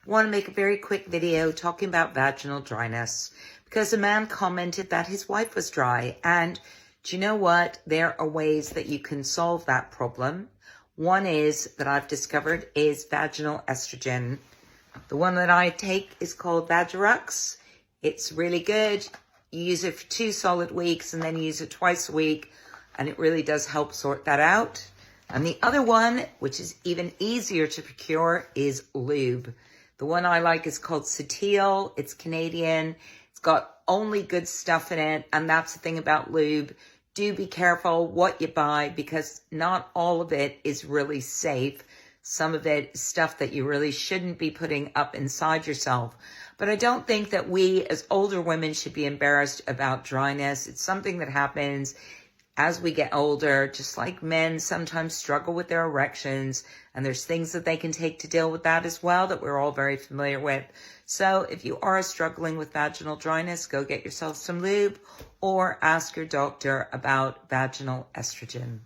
I want to make a very quick video talking about vaginal dryness because a man commented that his wife was dry. And do you know what? There are ways that you can solve that problem. One is that I've discovered is vaginal estrogen. The one that I take is called Vagirux. It's really good. You use it for 2 solid weeks and then you use it twice a week. And it really does help sort that out. And the other one, which is even easier to procure, is lube. The one I like is called Sutil. It's Canadian. It's got only good stuff in it. And that's the thing about lube. Do be careful what you buy because not all of it is really safe. Some of it is stuff that you really shouldn't be putting up inside yourself. But I don't think that we as older women should be embarrassed about dryness. It's something that happens as we get older, just like men sometimes struggle with their erections, and there's things that they can take to deal with that as well that we're all very familiar with. So if you are struggling with vaginal dryness, go get yourself some lube or ask your doctor about vaginal estrogen.